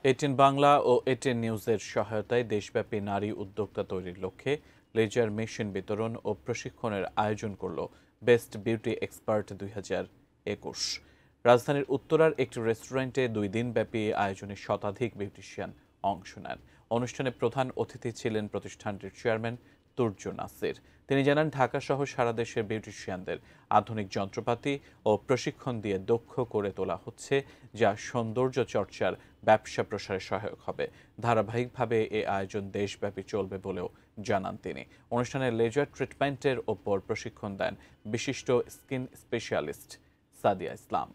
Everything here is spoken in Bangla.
18 বাংলা ও 18 নিউজের সহায়তায় দেশব্যাপী নারী উদ্যোক্তা তৈরির লক্ষ্যে লেজার মেশিন বিতরণ ও প্রশিক্ষণের আয়োজন করল বেস্ট বিউটি এক্সপার্ট 2021। রাজধানীর উত্তরার একটি রেস্টুরেন্টে 2 দিনব্যাপী আয়োজনে শতাধিক বিউটিশিয়ান অংশ নেন। অনুষ্ঠানে প্রধান অতিথি ছিলেন প্রতিষ্ঠানটির চেয়ারম্যান তুর্য নাসির। তিনি জানান, ঢাকাসহ সারা দেশের বিউটিশিয়ানদের আধুনিক যন্ত্রপাতি ও প্রশিক্ষণ দিয়ে দক্ষ করে তোলা হচ্ছে, যা সৌন্দর্য চর্চার ব্যবসা প্রসারে সহায়ক হবে। ধারাবাহিকভাবে এ আয়োজন দেশব্যাপী চলবে বলেও জানান তিনি। অনুষ্ঠানে লেজার ট্রিটমেন্টের ওপর প্রশিক্ষণ দেন বিশিষ্ট স্কিন স্পেশালিস্ট সাদিয়া ইসলাম।